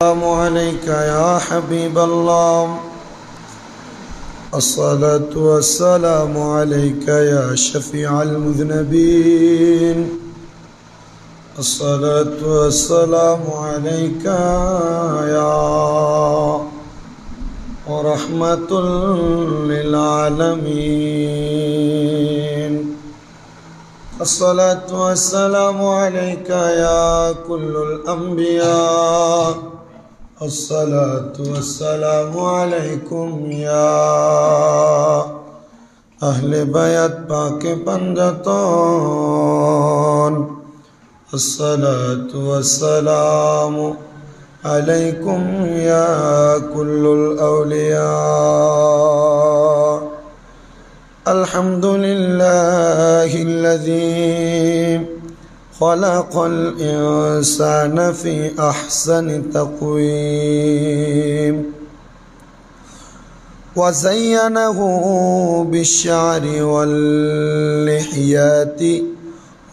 السلام عليك يا حبيب الله الصلاة والسلام عليك يا شفيع المذنبين الصلاة والسلام عليك يا رحمة للعالمين الصلاة والسلام عليك يا كل الأنبياء الصلاة والسلام عليكم يا أهل بيت پاک پنجتون الصلاة والسلام عليكم يا كل الأولياء الحمد لله الذي خلق الإنسان في أحسن تقويم وزينه بالشعر واللحيات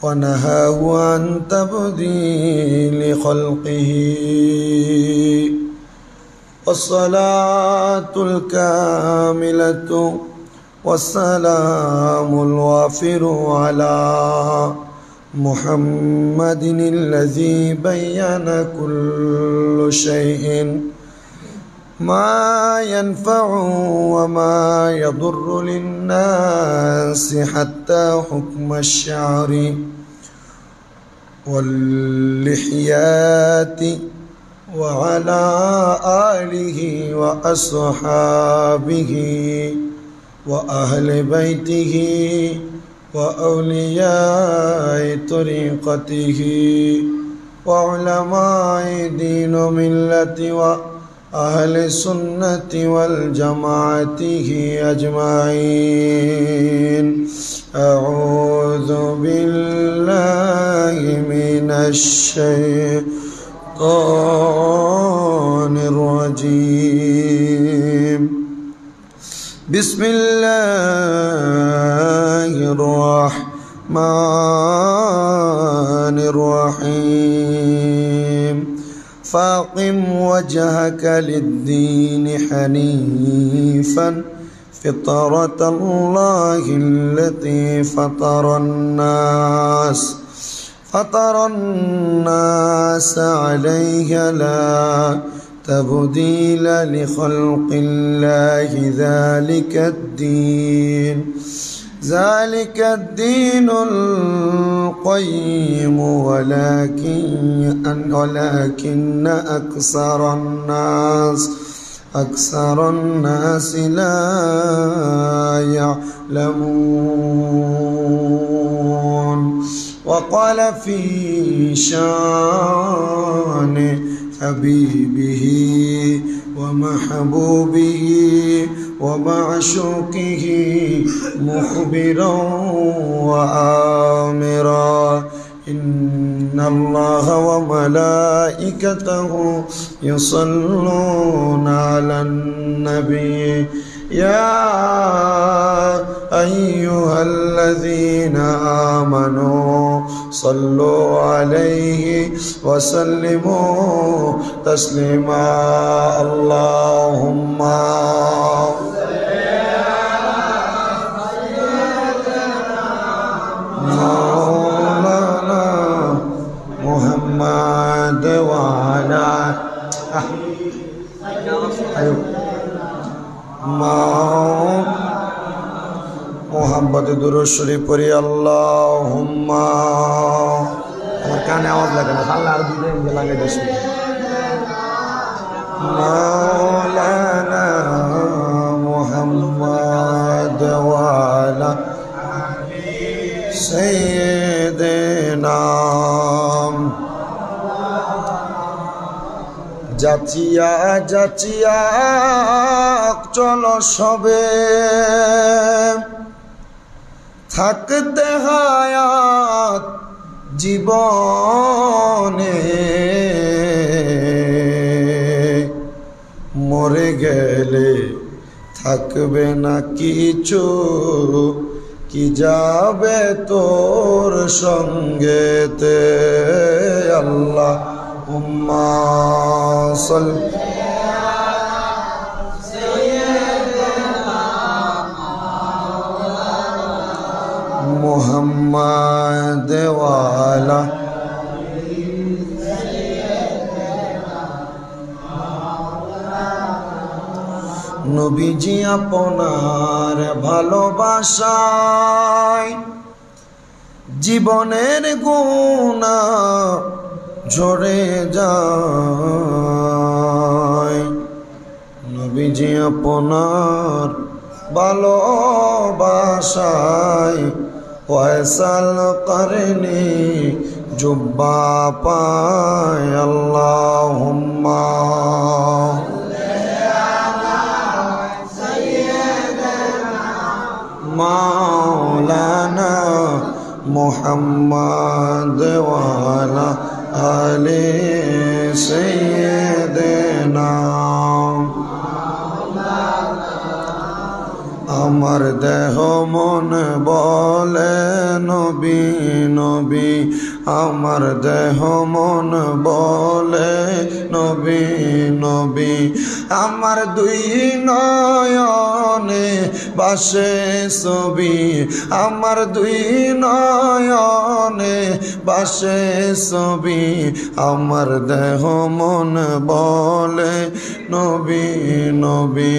ونهاه عن تبديل خلقه والصلاة الكاملة والسلام الوافر على محمد الذي بين كل شيء ما ينفع وما يضر للناس حتى حكم الشعر واللحيات وعلى آله وأصحابه وأهل بيته وأولياء طريقته وعلماء دين ملة وأهل السنة والجماعة أجمعين أعوذ بالله من الشيطان الرجيم بسم الله الرحمن الرحيم فاقم وجهك للدين حنيفا فطرة الله التي فطر الناس عليها لا تبديل لخلق الله ذلك الدين القيم ولكن أكثر الناس لا يعلمون وقال في شان حبيبه ومحبوبه ومعشوقه مخبرا وآمرا إن الله وملائكته يصلون على النبي يا أيها الذين آمنوا صلوا عليه وسلموا تسليما اللهم مولانا محمد وعلى मोहब्बत दुरूद शरीफ पढ़ी अल्लाहुम्मा আমার কানে আওয়াজ লাগে না আল্লাহ আর দুই দিন লাগে দেশে মাওলানা মুহাম্মদ ওয়া আলা সাইয়্যিদিনা যাচিয়া যাচিয়া চলো সবে থাকতে হায়াত জীবনে মরে গেলে থাকবে না কিছু কি যাবে তোর সঙ্গেতে আল্লাহ اللهم صل محمد وعلى নবীজি আপনার ভালোবাসায় জীবনের গুনাহ ঝরে যায় নবীজি আপনার ভালোবাসায় ওয়াসাল করনি জুব্বা পায় আল্লাহুম্মা মাওলানা মুহাম্মদ ওয়ালা আলি সাইয়্যিদিনা আমার দেহ মন বলে নবী নবী আমার দেহ মন বলে নবী নবী আমার দুই নয়নে বাসে ছবি আমার দুই নয়নে বাসে ছবি আমার দেহ মন বলে নবী নবী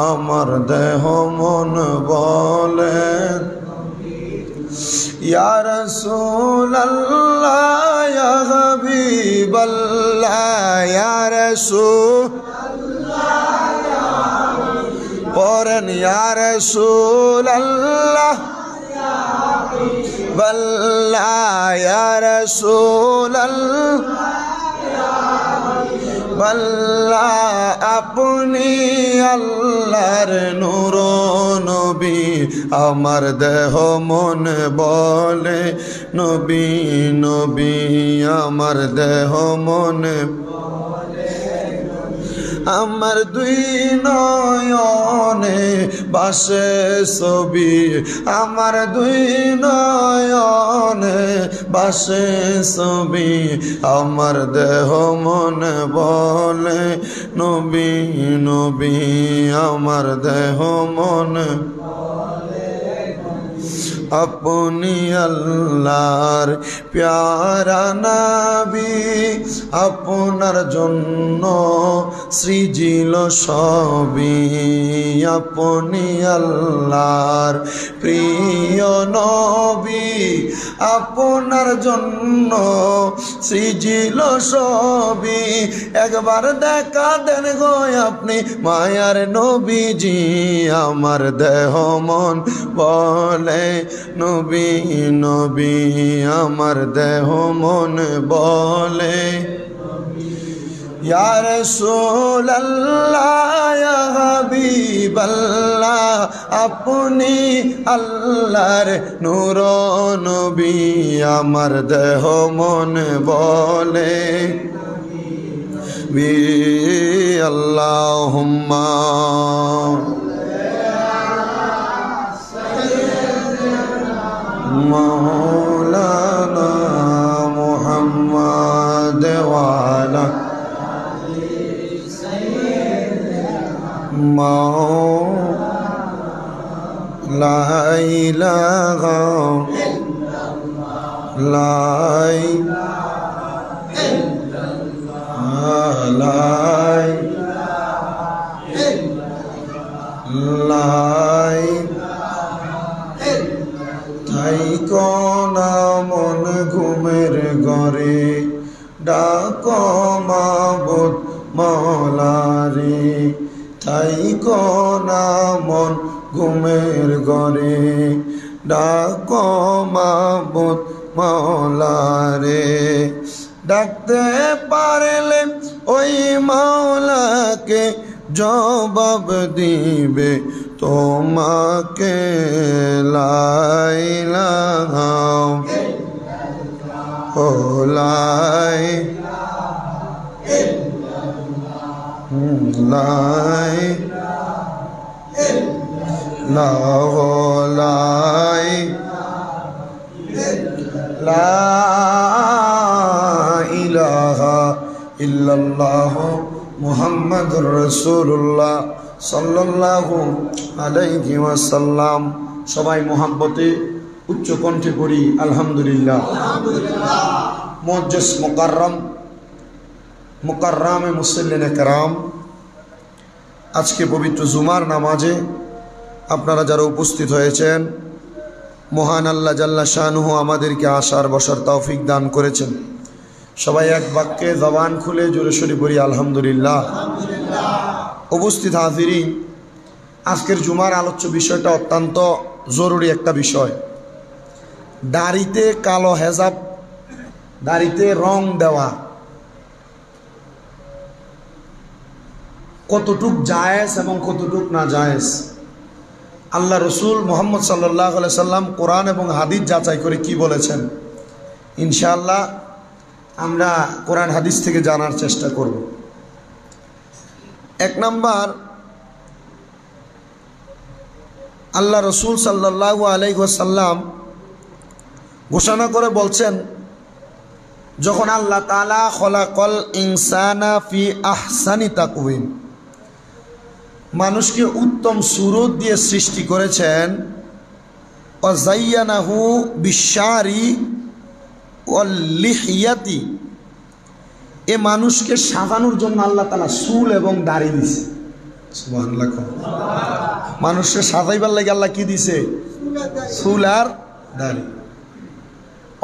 আমার দেহ মন বলে ইয়া রাসূলুল্লাহ ইয়া হাবিবাল্লাহ ইয়া রাসূলুল্লাহ পড়েন ইয়া রাসূলুল্লাহ ইয়া রাসূলুল্লাহ বল্লা আপনি আল্লাহর নূর নবী আমার দেহ মন বলে নবী নবী আমার দেহ মন আমার দুই নয়নে বাসে ছবি আমার দুই নয়নে বাসে ছবি আমার দেহ মন বলে নবী নবী আমার দেহ মন আপনি আল্লাহর প্যারা নবী আপনার জন্য সৃজিল সবই আপনি আল্লাহর প্রিয় নবী আপনার জন্য সৃজিল সবই একবার দেখা দেন গো আপনি মায়ার নবীজি আমার দেহ মন বলে নবী নবী আমার দেহ মন বলে ইয়া রাসূলুল্লাহ ইয়া হাবিবাল্লাহ আপনি আল্লাহর নূর নবী আমার দেহ মন বলে বি আল্লাহুম্মা মাওলানা মুহাম্মদ ওয়ালা লা ইলাহা লাই লাই লাই তাই কোনা মন ঘুমের ঘরে ডাক মাবুদ মওলারে তাই কোনা মন ঘুমের ঘরে ডাক মাবুদ মওলারে ডাকতে পারলে ওই মাওলাকে জবাব দিবে তোমাকে লা ইলাহা ও লা ইলাহা ইল্লাল্লাহু মুহাম্মাদুর রাসূলুল্লাহ সাল্লাল্লাহু আলাইহি ওয়াসাল্লাম। সবাই মোহাব্বতে উচ্চ কণ্ঠে পড়ি আলহামদুলিল্লাহ। মুআজ্জাজ মুকাররামে মুসল্লিনে কেরাম, আজকে পবিত্র জুমার নামাজে আপনারা যারা উপস্থিত হয়েছেন, মহান আল্লাহ জাল্লা শানুহু আমাদেরকে আসার বসার তৌফিক দান করেছেন। সবাই এক বাক্যে জবান খুলে জোরে সোরে পড়ি আলহামদুলিল্লাহ। উপস্থিত হাজিরিন, আজকের জুমার আলোচ্য বিষয়টা অত্যন্ত জরুরি একটা বিষয়। দাড়িতে কালো হেজাব, দাড়িতে রং দেওয়া কতটুক জায়েজ এবং কতটুক না জায়েজ, আল্লাহ রসুল মুহাম্মদ সাল্লাল্লাহু আলাইহি সাল্লাম কোরআন এবং হাদিস যাচাই করে কি বলেছেন, ইনশাআল্লাহ আমরা কোরআন হাদিস থেকে জানার চেষ্টা করব। এক নাম্বার, আল্লাহ রসুল সাল্লাল্লাহু আলাইহি ওয়াসাল্লাম ঘোষণা করে বলছেন, যখন আল্লাহ তাআলা খলাকাল ইনসানা ফি আহসানি তাকওয়িম, মানুষকে উত্তম সুরত দিয়ে সৃষ্টি করেছেন, ওয়াজাইয়ানাহু বিশারি ওয়াল লিহিয়াতি, এ মানুষকে সাজানোর জন্য আল্লাহ তাআলা চুল এবং দাড়ি দিয়েছে। সুবহানাল্লাহ। মানুষকে সাজাইবার লাগে আল্লাহ কি দিছে? চুল আর দাড়ি।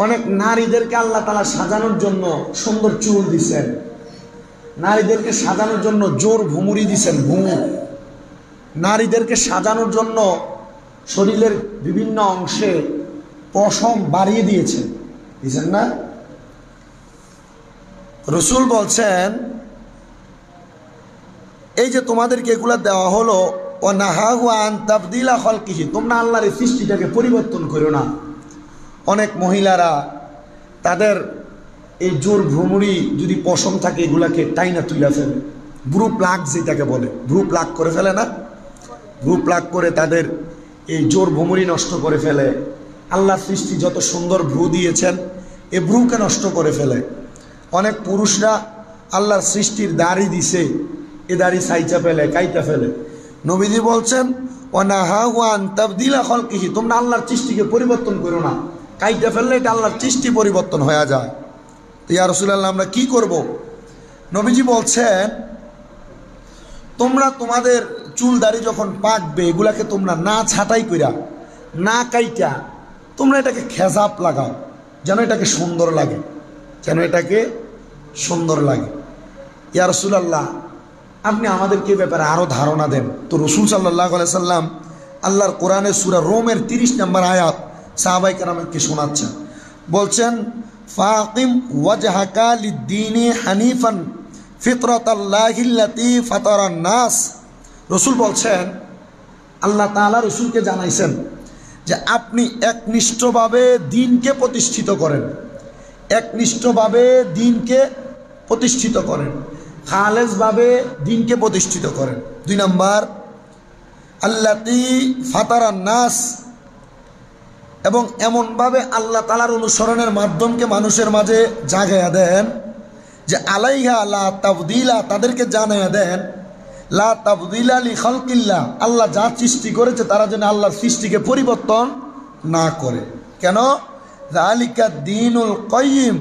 অনেক নারীদেরকে আল্লাহ তাআলা সাজানোর জন্য সুন্দর চুল দিছেন, নারীদেরকে সাজানোর জন্য জোর ভুমুরি দিছেন, ভুমুর। নারীদেরকে সাজানোর জন্য শরীরের বিভিন্ন অংশে পশম বাড়িয়ে দিয়েছেন, দিয়েছেন না? রসুল বলছেন, এই যে তোমাদেরকে এগুলা দেওয়া হলো, ও নাহাহু আন তাবদিলা খালকিহি, তোমরা আল্লাহর এই সৃষ্টিটাকে পরিবর্তন করো না। অনেক মহিলারা তাদের এই জোর ভ্রমরি যদি পশম থাকে এগুলাকে টাইনা তুলে ফেলে, ভ্রু প্লাগ যেটাকে বলে, ভ্রু প্লাগ করে ফেলে না, ভ্রু প্লাগ করে তাদের এই জোর ভ্রমরি নষ্ট করে ফেলে। আল্লাহ সৃষ্টি যত সুন্দর ভ্রু দিয়েছেন এ ভ্রুকে নষ্ট করে ফেলে। অনেক পুরুষরা আল্লাহর সৃষ্টির দাড়ি দিছে, এ দাড়ি সাইচা ফেলে, কাইটা ফেলে। নবীজি বলছেন, ওয়ানাহাহু আন তাবদিলা খালকিহি, তোমরা আল্লাহর সৃষ্টিকে পরিবর্তন করো না। কাইটা ফেললে এটা আল্লাহর সৃষ্টি পরিবর্তন হয়ে যায়। তো ইয়া রাসূলুল্লাহ, আমরা কি করব? নবীজি বলছেন, তোমরা তোমাদের চুল দাড়ি যখন পাকবে এগুলাকে তোমরা না ছাঁটাই কইরা, না কাইটা, তোমরা এটাকে খেজাব লাগাও, যেন এটাকে সুন্দর লাগে, যেন এটাকে সুন্দর লাগে। ইয়া রাসূলুল্লাহ, আপনি আমাদেরকে ব্যাপারে আরো ধারণা দেন। তো রসুল সাল্লাল্লাহু আলাইহি সাল্লাম আল্লাহর কোরআনের সূরা রোমের 30 নম্বর আয়াত সাহাবায়ে কেরামকে শোনাচ্ছেন। বলছেন, ফাকিম ওয়াজহাকা লিদ্দীনি হানিফান ফিতরাতাল্লাহিল্লাতী ফাতারান নাস। রসুল বলছেন, আল্লাহ তাআলা রসুলকে জানাইছেন যে আপনি একনিষ্ঠভাবে দ্বীনকে প্রতিষ্ঠিত করেন, একনিষ্ঠভাবে দ্বীনকে প্রতিষ্ঠিত করেন, খালেসভাবে দ্বীনকে প্রতিষ্ঠিত করেন। 2 নম্বর, আল্লাতী ফাতারান নাস, এবং এমনভাবে আল্লাহ তাআলার অনুসরণের মাধ্যমকে মানুষের মাঝে জাগায়া দেন যে আলাইহা লা তাবদিলা, তাদেরকে জানায়া দেন লা তাবদিলা লি খালকিল্লাহ, আল্লাহ যা সৃষ্টি করেছে তারা যেন আল্লাহর সৃষ্টিকে পরিবর্তন না করে। কেন? যালিকা দ্বীনুল কাইয়িম,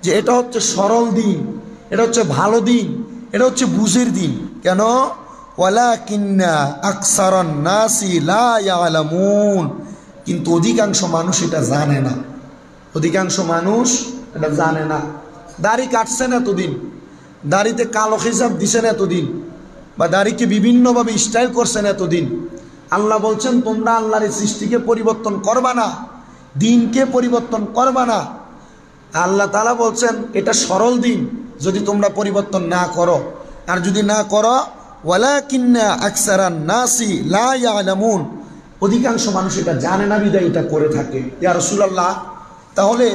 যে এটা হচ্ছে সরল দিন, এটা হচ্ছে ভালো দিন, এটা হচ্ছে বুঝের দিন। কেন? ওয়ালাকিন্না আকসারান নাসি লা ইয়ালামুন, কিন্তু অধিকাংশ মানুষ এটা জানে না, অধিকাংশ মানুষ এটা জানে না। দাড়ি কাটছেন এতদিন, দাড়িতে কালো হিসাব দিছেন এতদিন, বা দাড়িকে বিভিন্নভাবে স্টাইল করছেন এতদিন। আল্লাহ বলছেন, তোমরা আল্লাহর এই সৃষ্টিকে পরিবর্তন করবা না, দিনকে পরিবর্তন করবা না। আল্লাহ তাআলা বলছেন এটা সরল দিন, যদি তোমরা পরিবর্তন না করো। আর যদি না করো, ওয়ালাকিন্না আকসারান নাসি লা ইয়ালামুন, অধিকাংশ মানুষ এটা জানে না বিধায় এটা করে থাকে। ইয়া রাসূলুল্লাহ, তাহলে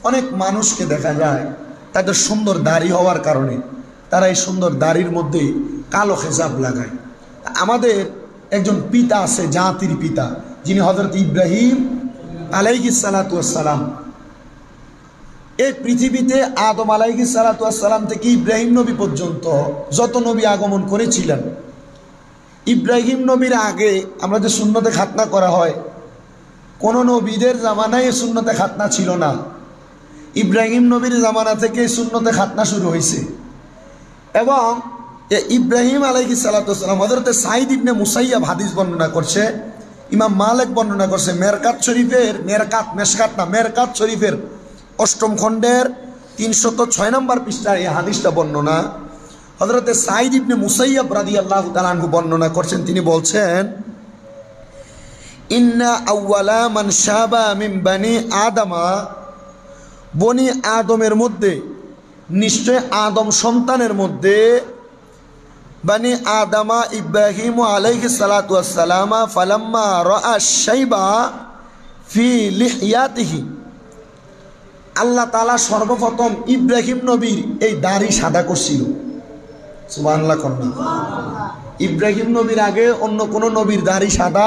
অনেক মানুষকে দেখা যায় তাদের সুন্দর দাড়ি হওয়ার কারণে তারা এই সুন্দর দাড়ির মধ্যে কালো খেজাব লাগায়। আমাদের একজন পিতা আছে, জাতির পিতা, যিনি হযরত ইব্রাহিম আলাইহিস সালাতু ওয়াস সালাম। এই পৃথিবীতে আদম আলাইহিস সালাতু ওয়াস সালাম থেকে ইব্রাহিম নবী পর্যন্ত যত নবী আগমন করেছিলেন, ইব্রাহিম নবীর আগে আমরা যে সুন্নতে খাতনা করা হয়, কোন নবীদের জামানায় এই সুন্নতে খাতনা ছিল না। ইব্রাহিম নবীর জামানা থেকে সুন্নতে খাতনা শুরু হয়েছে। এবং ইব্রাহিম আলাইহিস সালাতু ওয়াস সালাম, হযরত সাঈদ ইবনে মুসাইয়াব হাদিস বর্ণনা করছে, ইমাম মালিক বর্ণনা করছে মেরকাত শরীফের, মেরকাত শরীফের 8ম খণ্ডের 306 নম্বর পৃষ্ঠার এই হাদিসটা বর্ণনা। হযরত সাঈদ ইবনে মুসাইয়াব রাদিয়াল্লাহু তাআলা আনহু বর্ণনা করছেন, তিনি বলছেন, ইন্না আউওয়ালা মান শাবা মিন বানি আদমা, বনি আদমের মধ্যে, নিশ্চয় আদম সন্তানের মধ্যে, বানি আদমা ইব্রাহিম আলাইহিস সালাতু ওয়াস সালাম ফালাম্মা রাআ শাইবা ফি লিহিয়াতিহি, আল্লাহ তাআলা সর্বপ্রথম ইব্রাহিম নবীর এই দাড়ি সাদা করছিল। সুবহানাল্লাহ কন্যা। ইব্রাহিম নবীর আগে অন্য কোন নবীর দাড়ি সাদা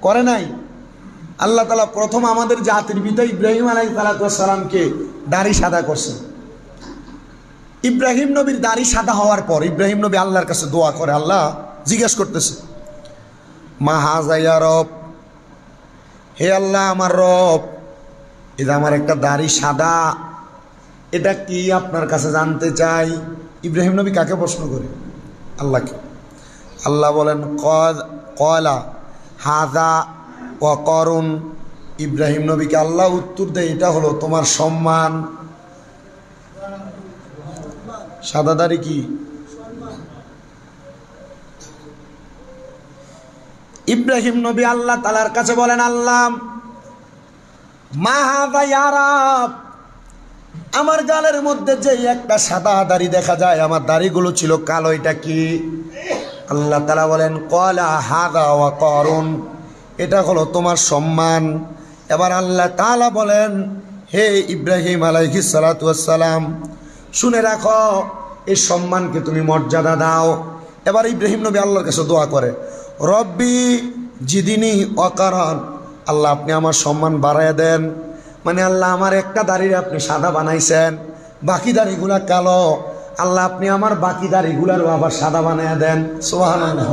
করে নাই। আল্লাহ তাআলা প্রথম আমাদের জাতির পিতা ইব্রাহিম আলাইহিস সালাতু ওয়াস সালামকে দাড়ি সাদা করছেন। ইব্রাহিম নবীর দাড়ি সাদা হওয়ার পর ইব্রাহিম নবী আল্লাহর কাছে দোয়া করে, আল্লাহ জিজ্ঞেস করতেছে, মা হাযা ইয়া রব, হে আল্লাহ আমার রব, এটা আমার একটা দাড়ি সাদা, এটা কি আপনার কাছে জানতে চাই। ইব্রাহিম নবী কাকে প্রশ্ন করে? আল্লাহকে। আল্লাহ বলেন কয়লা হাযা ওয়া করুন, ইব্রাহিম নবীকে আল্লাহ উত্তর দেয়, এটা হলো তোমার সম্মান। সাদা দাড়ি কি? ইব্রাহিম নবী আল্লাহ তাআলার কাছে বলেন, আল্লাহ মা হাযা ইয়া রব, আমার গালের মধ্যে যে একটা সাদা দাড়ি দেখা যায়, আমার দাড়িগুলো ছিল কালো, এটা কি? আল্লাহ তাআলা বলেন ক্বালা হাযা ওয়া করুন, এটা হলো তোমার সম্মান। এবার আল্লাহ তাআলা বলেন, হে ইব্রাহিম আলাইহিস সালাতু ওয়াস সালাম, শুনে রাখো, এই সম্মানকে তুমি মর্যাদা দাও। এবার ইব্রাহিম নবী আল্লাহর কাছে দোয়া করে, রব্বি জিদিনি ওয়াকারান, আল্লাহ আপনি আমার সম্মান বাড়ায় দেন। মানে আল্লাহ আমার একটা দাড়ির আপনি সাদা বানাইছেন, বাকি দাড়িগুলা কালো, আল্লাহ আপনি আমার বাকি দাড়িগুলারও আবার সাদা বানায় দেন। সুবহানাল্লাহ।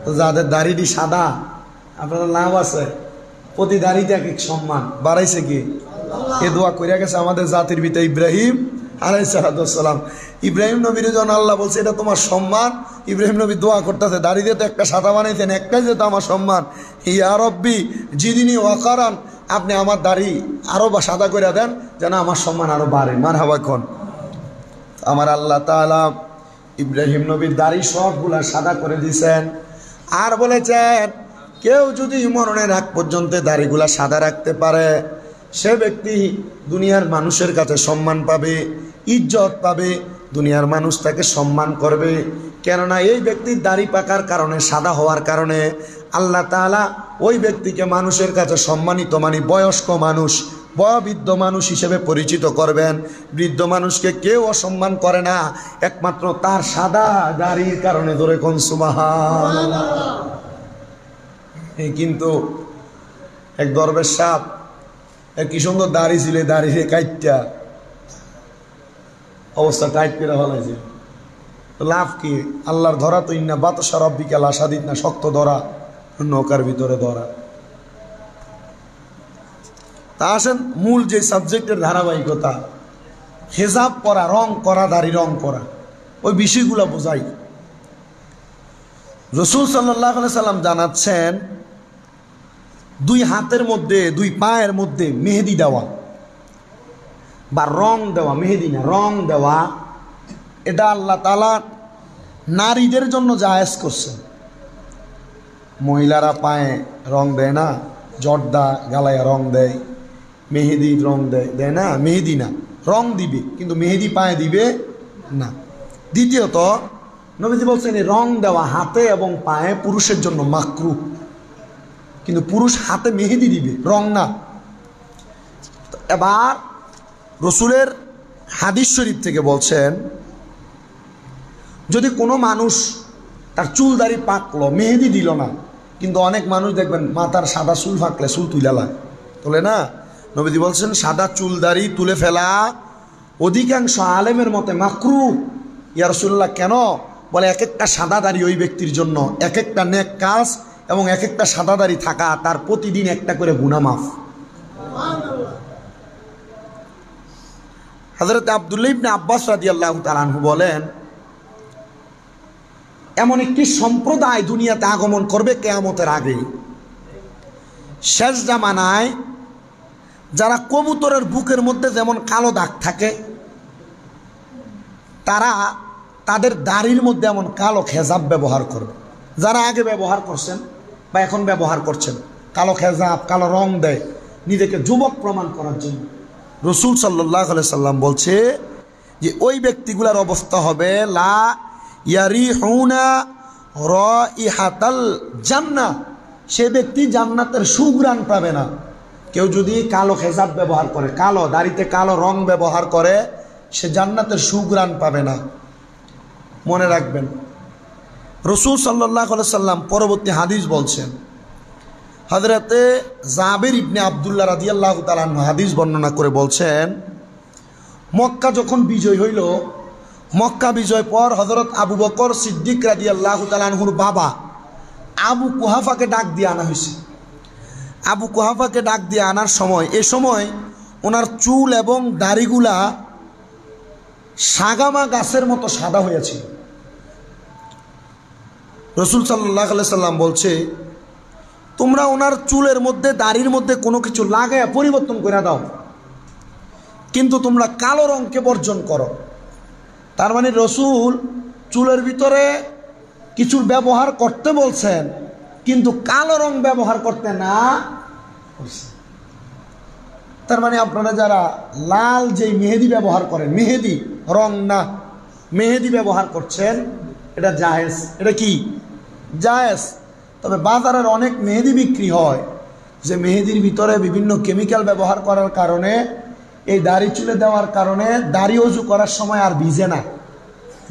তো যাদের দাড়িটি সাদা, আপনার লাভ আছে, প্রতি দাড়িতে এক এক সম্মান বাড়াইছে কি? এ দোয়া করিয়া গেছে আমাদের জাতির পিতা ইব্রাহিম আলাইহিস সালাতু ওয়াস সালাম। ইব্রাহিম নবীর যখন আল্লাহ বলছে এটা তোমার সম্মান, ইব্রাহিম নবী দোয়া করতেছে, দাড়ি দিয়ে তো একটা সাদা বানাইছেন, একটাই যেত আমার সম্মান, ইয়া রব্বি জিদিনি ওয়াকারান, আপনি আমার দাড়ি আরো সাদা করে দেন যেন আমার সম্মান আরো বাড়ে। মারহাবা কোন। আমার আল্লাহ তাআলা ইব্রাহিম নবীর দাড়ি সবগুলা সাদা করে দিয়েছেন। আর বলেছেন, কেউ যদি মরণের আগ পর্যন্ত দাড়িগুলা সাদা রাখতে পারে, সে ব্যক্তি দুনিয়ার মানুষের কাছে সম্মান পাবে, ইজ্জত পাবে, দুনিয়ার মানুষ তাকে সম্মান করবে। কেননা এই ব্যক্তির দাড়ি পাকার কারণে, সাদা হওয়ার কারণে আল্লাহ তাআলা ওই ব্যক্তিকে মানুষের কাছে সম্মানিত, মানে বয়স্ক মানুষ, বয়োবৃদ্ধ মানুষ হিসেবে পরিচিত করবেন। বৃদ্ধ মানুষকে কেউ অসম্মান করে না, একমাত্র তার সাদা দাড়ির কারণে। ধরে কোন সুবহানাল্লাহ। কিন্তু এক দরবেশ সাহেব, কি সুন্দর দাড়ি ছিল, দাড়িতে কাইটটা অবস্থা টাইট করে ফেলাইছে, লাভ কি? আল্লাহর ধরা তো ইন্না বাতাসা রাব্বিকা লাশাদীদ না, শক্ত ধরা, নৌকার ভিতরে ধরা। তা আসেন মূল যে সাবজেক্টের ধারাবাহিকতা, হেজাব করা, রং করা, দাড়ি রং করা, ওই বিষয়গুলো বোঝাই। রাসূল সাল্লাল্লাহু আলাইহি সাল্লাম জানাচ্ছেন, দুই হাতের মধ্যে, দুই পায়ের মধ্যে মেহেদি দেওয়া বা রং দেওয়া, মেহেদি না রং দেওয়া, এটা আল্লাহ তাআলা নারীদের জন্য জায়েজ করছেন। মহিলারা পায়ে রং দেয় না, জর্দা গালায় রং দেয়, মেহেদি রং দেয় না, মেহেদি না, রং দিবে কিন্তু মেহেদি পায়ে দিবে না। দ্বিতীয়ত নবীজি বলছেন, এই রং দেওয়া হাতে এবং পায়ে পুরুষের জন্য মাকরুহ, কিন্তু পুরুষ হাতে মেহেদি দিবে, রং না। এবার রসুলের হাদিস শরীফ থেকে বলছেন, যদি কোনো মানুষ তার চুল দাড়ি পাকলো, মেহেদি দিল না, কিন্তু অনেক মানুষ দেখবেন মাথার সাদা চুল ফাঁকলে চুল তুলে তোলে না, নবীজি বলছেন সাদা চুল দাড়ি তুলে ফেলা অধিকাংশ আলেমের মতে মাকরুহ। ইয়া রাসূলুল্লাহ কেন? বলে এক একটা সাদা দাড়ি ওই ব্যক্তির জন্য এক একটা নেক কাজ, এবং এক একটা সাদা দাড়ি থাকা তার প্রতিদিন একটা করে গুনাহ মাফ। হযরত আব্দুল্লাহ ইবনে আব্বাস রাদিয়াল্লাহু তাআলা আনহু বলেন, এমন একটি সম্প্রদায় দুনিয়াতে আগমন করবে কিয়ামতের আগে, শেষ জামানায়, যারা কবুতরের বুকের মধ্যে যেমন কালো দাগ থাকে, তারা তাদের দাড়ির মধ্যে এমন কালো খেজাব ব্যবহার করবে। যারা আগে ব্যবহার করছেন বা এখন ব্যবহার করছেন, কালো খেজাব, কালো রং দেয় নিজেকে যুবক প্রমাণ করার জন্য। রাসূল সাল্লাল্লাহু আলাইহি সাল্লাম বলছে যে ওই ব্যক্তিগুলোর অবস্থা হবে লা ইয়ারিহুনা রাইহাতাল জান্নাহ, সে ব্যক্তি জান্নাতের সুঘ্রাণ পাবে না। কেউ যদি কালো খেজাব ব্যবহার করে, কালো দাড়িতে কালো রং ব্যবহার করে, সে জান্নাতের সুঘ্রাণ পাবে না। মনে রাখবেন, রাসূল সাল্লাল্লাহু আলাইহি সাল্লাম পরবর্তী হাদিস বলছেন, হযরতে জাবির ইবনে আব্দুল্লাহ রাদিয়াল্লাহু তাআলা আনহু হাদিস বর্ণনা করে বলছেন, মক্কা যখন বিজয় হইল, মক্কা বিজয় পর হযরত আবু বকর সিদ্দিক রাদিয়াল্লাহু তাআলা আনহুর বাবা আবু কুহাফাকে ডাক দিয়ে আনা হয়েছে। আবু কুহাফাকে ডাক দিয়ে আনার সময়, এ সময় ওনার চুল এবং দাড়িগুলা সাগামা গাছের মতো সাদা হয়েছিল। রাসূল সাল্লাল্লাহু আলাইহি সাল্লাম বলছে, তোমরা ওনার চুলের মধ্যে দাড়ির মধ্যে কোনো কিছু লাগায় পরিবর্তন করে দাও, কিন্তু তোমরা কালো রঙকে বর্জন করো। তার মানে রাসূল চুলের ভিতরে কিছু ব্যবহার করতে বলছেন, কিন্তু কালো রং ব্যবহার করতে না। তার মানে আপনারা যারা লাল যেই মেহেদি ব্যবহার করেন, মেহেদি রং না, মেহেদি ব্যবহার করছেন, এটা জায়েজ। এটা কি জায়েজ? তবে বাজারের অনেক মেহেদি বিক্রি হয়, যে মেহেদির ভিতরে বিভিন্ন কেমিক্যাল ব্যবহার করার কারণে, এই দাড়ি চুলে দেওয়ার কারণে দাড়ি অজু করার সময় আর ভিজে না,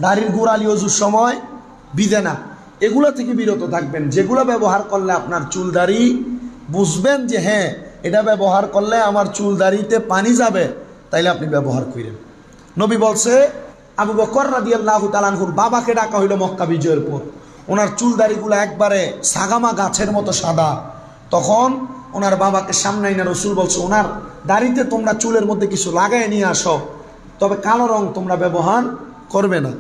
দাড়ির গোড়ালি অজুর সময় ভিজে না। এগুলো থেকে বিরত থাকবেন। যেগুলো ব্যবহার করলে আপনার চুল দাড়ি বুঝবেন যে হ্যাঁ এটা ব্যবহার করলে আমার চুল দাড়িতে পানি যাবে, তাইলে আপনি ব্যবহার করেন। নবী বলছে, আবু বকর রাদিয়াল্লাহু তাআলা আনহুর বাবাকে ডাকা হইল মক্কা বিজয়ের পর। ওনার চুল দাড়িগুলো একবারে সাগামা গাছের মতো সাদা। তখন ওনার বাবাকে সামনে এনে রাসূল বলছে, ওনার দাড়িতে তোমরা চুলের মধ্যে কিছু লাগায় নিয়ে আসো, তবে কালো রং তোমরা ব্যবহার করবে না।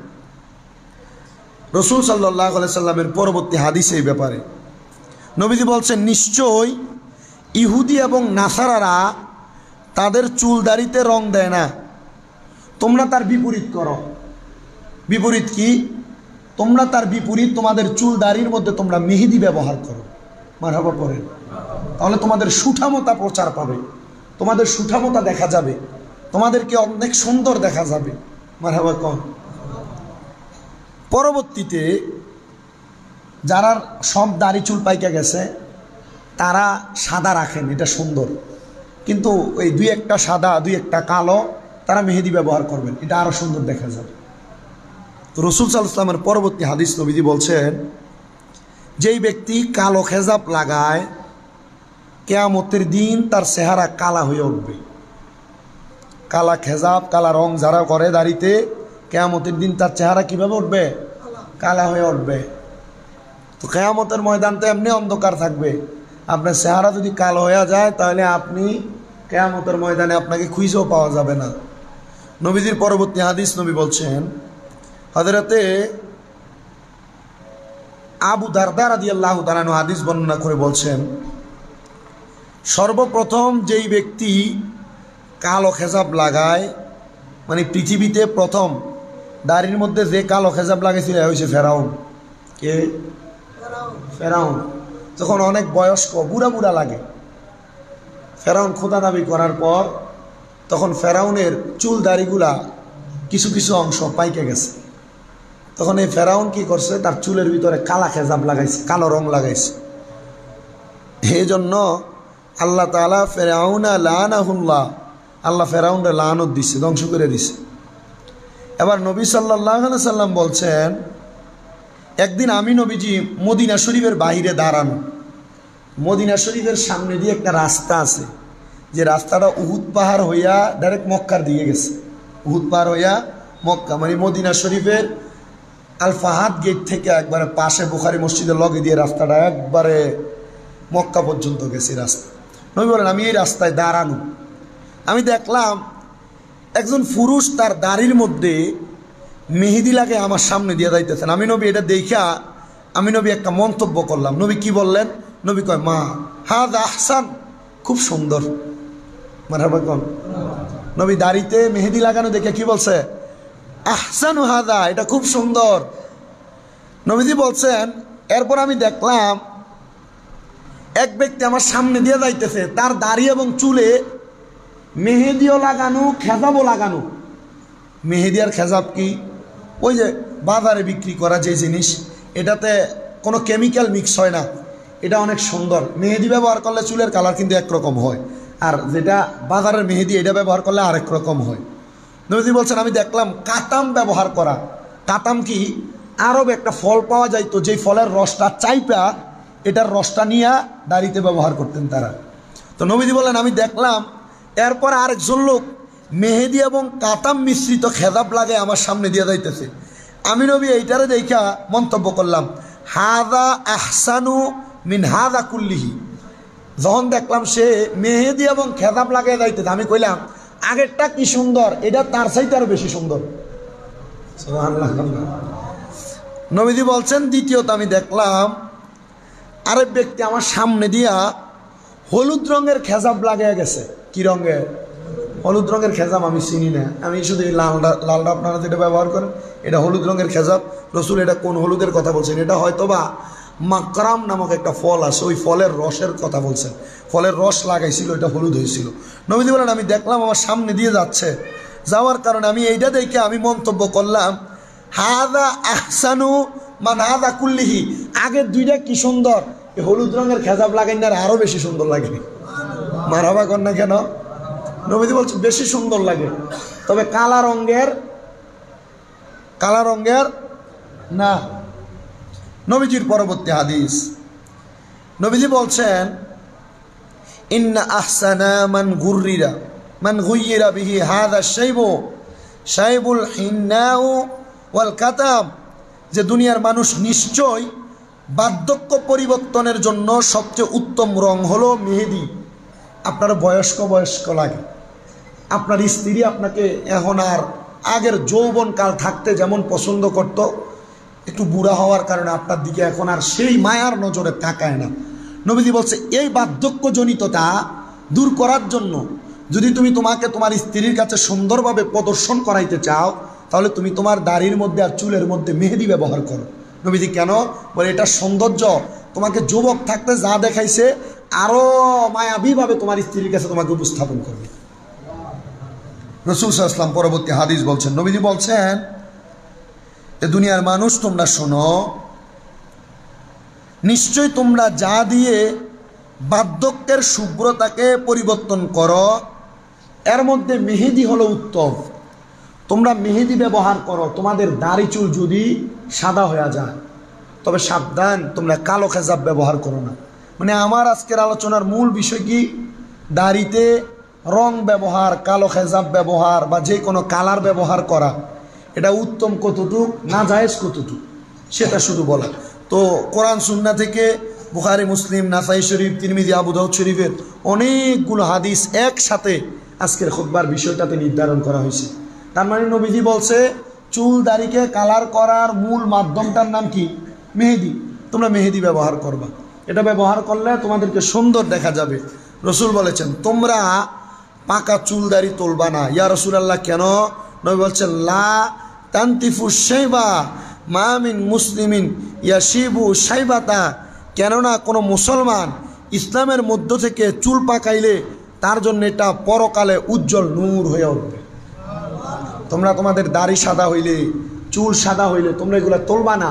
রাসূল সাল্লাল্লাহু আলাইহি সাল্লামের পরবর্তী হাদিসে এই ব্যাপারে নবীজি বলছেন, নিশ্চয় ইহুদি এবং নাসারারা তাদের চুল দাড়িতে রং দেয় না, তোমরা তার বিপরীত করো। বিপরীত কি? তোমরা তার বিপরীত তোমাদের চুল দাড়ির মধ্যে তোমরা মেহেদি ব্যবহার করো। মারহাবা পড়েন, তাহলে তোমাদের সুঠামতা প্রচার পাবে, তোমাদের সুঠামতা দেখা যাবে, তোমাদেরকে অনেক সুন্দর দেখা যাবে। মারহাবা কন। পরবর্তীতে যারা সব দাড়ি চুল পাইকা গেছে, তারা সাদা রাখেন, এটা সুন্দর, কিন্তু এই দুই একটা সাদা দুই একটা কালো তারা মেহেদি ব্যবহার করবেন, এটা আরো সুন্দর দেখা যাবে। তো রাসূল সাল্লাল্লাহু আলাইহি ওয়াসাল্লামের পরবর্তী হাদিস নবীজি বলছেন, যেই ব্যক্তি কালো খেজাব লাগায়, কিয়ামতের দিন তার চেহারা কালা হয়ে উঠবে। কালা খেজাব, কালা রং যারা করে দাড়িতে, কিয়ামতের দিন তার চেহারা কিভাবে উঠবে? কালা হয়ে উঠবে। তো কিয়ামতের ময়দান তো এমনি অন্ধকার থাকবে, আপনার চেহারা যদি কালো হয়ে যায়, তাহলে আপনি কিয়ামতের ময়দানে আপনাকে খুঁজেও পাওয়া যাবে না। নবীজির পরবর্তী হাদিস নবী বলছেন, হযরতে আবু দারদা রাদিয়াল্লাহু তাআলা আনহু হাদিস বর্ণনা করে বলছেন, সর্বপ্রথম যেই ব্যক্তি কালো খেজাব লাগায়, মানে পৃথিবীতে প্রথম দাড়ির মধ্যে যে কালো খেজাব লাগাইছিল হয়েছে ফেরাউন। কে? ফেরাউন। যখন অনেক বয়স্ক বুড়া বুড়া লাগে, ফেরাউন খোদা দাবি করার পর, তখন ফেরাউনের চুল দাড়িগুলা কিছু কিছু অংশ পাইকে গেছে। তখন এই ফেরাউন কি করছে? তার চুলের ভিতরে কালা খেজাব লাগাইছে, কালো রং লাগাইছে। এই জন্য আল্লাহ তাআলা ফেরাউনা লানাহুল্লাহ, আল্লাহ ফেরাউনরে লানত দিছে, ধ্বংস করে দিছে। এবার নবী সাল্লাল্লাহু আলাইহি সাল্লাম বলছেন, একদিন আমি নবীজি মদিনা শরীফের বাহিরে দাঁড়ানো, মদিনা শরীফের সামনে দিয়ে একটা রাস্তা আছে, যে রাস্তাটা উহুদ পাহাড় হইয়া ডাইরেক্ট মক্কার দিকে গেছে। উহুদ পাহাড় হইয়া মক্কা মানে মদিনা শরীফের আল ফাহাদ গেট থেকে একবারে পাশে বুখারী মসজিদের লগে দিয়ে রাস্তাটা একবারে মক্কা পর্যন্ত গেছে রাস্তা। নবী বলেন আমি এই রাস্তায় দাঁড়ানো, আমি দেখলাম একজন পুরুষ তার দাড়ির মধ্যে মেহেদি লাগে আমার সামনে দিয়ে যাইতেছেন। আমি নবী এটা দেখা আমি নবী একটা মন্তব্য করলাম। নবী কি বললেন? নবী কয় মা হাদা আহসান, খুব সুন্দর। মারহাবা কোন নবী দাড়িতে মেহেদি লাগানো দেখে কি বলছে? আহসানু হাদা, এটা খুব সুন্দর। নবীজি বলছেন এরপর আমি দেখলাম এক ব্যক্তি আমার সামনে দিয়ে যাইতেছে, তার দাড়ি এবং চুলে মেহেদিও লাগানো, খেজাবও লাগানো। মেহেদি আর খেজাব কি? ওই যে বাজারে বিক্রি করা যে জিনিস, এটাতে কোনো কেমিক্যাল মিক্স হয় না, এটা অনেক সুন্দর। মেহেদি ব্যবহার করলে চুলের কালার কিন্তু একরকম হয়, আর যেটা বাজারের মেহেদি এটা ব্যবহার করলে আরেক রকম হয়। নবীজি বলছেন আমি দেখলাম কাতাম ব্যবহার করা। কাতাম কি? আরব একটা ফল পাওয়া যাইতো, যেই ফলের রসটা চাইপা এটার রসটা নিয়ে দাড়িতে ব্যবহার করতেন তারা। তো নবীজি বললেন আমি দেখলাম এরপর আরেকজন লোক মেহেদি এবং কাতাম মিশ্রিত খেজাব লাগে আমার সামনে দিয়ে যাইতেছে। আমি নবী এইটারে দেখা মন্তব্য করলাম হাদা আহসানু মিন হাদা কুল্লিহি। যখন দেখলাম সে মেহেদি এবং খেজাব লাগিয়ে যাইতেছে, আমি কইলাম আগেরটা কি সুন্দর, এটা তার চাইতে আরো বেশি সুন্দর। নবীজি বলছেন দ্বিতীয়ত আমি দেখলাম আরেক ব্যক্তি আমার সামনে দিয়া হলুদ রঙের খেজাব লাগিয়ে গেছে। কি রঙের? হলুদ রঙের খেজাব আমি চিনি না, আমি শুধু এই লালটা আপনারা যেটা ব্যবহার করেন এটা হলুদ রঙের খেজাব। রসুল এটা কোন হলুদের কথা বলছেন? এটা হয়তোবা মাকরাম নামক একটা ফল আছে, ওই ফলের রসের কথা বলছেন। ফলের রস লাগাইছিল, এটা হলুদ হয়েছিল। নবীজি বলেন আমি দেখলাম আমার সামনে দিয়ে যাচ্ছে, যাওয়ার কারণে আমি এইটা দেখে আমি মন্তব্য করলাম হাদা আহসানু মান হাদা কুল্লিহি। আগের দুইটা কি সুন্দর, এই হলুদ রঙের খেজাব লাগাই না আরো বেশি সুন্দর লাগে। মারহাবা কর না কেন? নবীজি বলছে বেশি সুন্দর লাগে, তবে কালা রঙের না। নবীজির পরবর্তী হাদিস, নবীজি বলছেন ইন্না আহসানা মান গুইরা বিহি হাদা শাইবুল হিন্নাউ ওয়াল কাতাম, যে দুনিয়ার মানুষ নিশ্চয় বার্ধক্য পরিবর্তনের জন্য সবচেয়ে উত্তম রং হলো মেহেদি। আপনার বয়স্ক লাগে, আপনার স্ত্রী আপনাকে এখন আর আগের যৌবনকাল থাকতে যেমন পছন্দ করত, একটু বুড়া হওয়ার কারণে আপনার দিকে এখন আর সেই মায়ার নজরে তাকায় না। নবীজি বলছে এই বার্ধক্যজনিততা দূর করার জন্য যদি তুমি তোমাকে তোমার স্ত্রীর কাছে সুন্দরভাবে প্রদর্শন করাইতে চাও, তাহলে তুমি তোমার দাড়ির মধ্যে আর চুলের মধ্যে মেহেদি ব্যবহার করো। নবীজি কেন বলে? এটা সৌন্দর্য তোমাকে যুবক থাকতে যা দেখাইছে আরো মায়াবীভাবে তোমার স্ত্রীর কাছে তোমাকে উপস্থাপন করবে। রাসূল সাল্লাল্লাহু আলাইহি ওয়াসাল্লাম পরবর্তী হাদিস বলছেন, নবীজি বলছেন এ দুনিয়ার মানুষ তোমরা শোনো, নিশ্চয় তোমরা যা দিয়ে বার্ধক্যের শুভ্রতাকে পরিবর্তন করো এর মধ্যে মেহেদি হলো উত্তম। তোমরা মেহেদি ব্যবহার করো তোমাদের দাড়ি চুল যদি সাদা হয়ে যায়, তবে সাবধান তোমরা কালো খেজাব ব্যবহার করো না। মানে আমার আজকের আলোচনার মূল বিষয় কি? দাড়িতে রং ব্যবহার, কালো খেজাব ব্যবহার বা যে কোনো কালার ব্যবহার করা, এটা উত্তম কতটুক, না জায়েজ কতটুক, সেটা শুধু বলা। তো কোরআন সুন্নাহ থেকে বুখারী, মুসলিম, নাসাই শরীফ, তিরমিজি, আবু দাউদ শরীফের অনেকগুলো হাদিস একসাথে আজকের খুতবার বিষয়টাতে নির্ধারণ করা হয়েছে। তার মানে নবীজি বলছে চুল দাড়িকে কালার করার মূল মাধ্যমটার নাম কি? মেহেদি। তোমরা মেহেদি ব্যবহার করবা, এটা ব্যবহার করলে তোমাদেরকে সুন্দর দেখা যাবে। রসুল বলেছেন তোমরা পাকা চুল দাড়ি তুলবা না। ইয়া রাসূলুল্লাহ কেন? নবী বলছেন লা তানতিফু শাইবা মা মিন মুসলিমিন ইয়াশিবু শাইবাতা, কেননা কোনো মুসলমান ইসলামের মধ্য থেকে চুল পাকাইলে তার জন্য এটা পরকালে উজ্জ্বল নূর হয়ে উঠবে। তোমরা তোমাদের দাড়ি সাদা হইলে, চুল সাদা হইলে তোমরা এগুলো তুলবা না।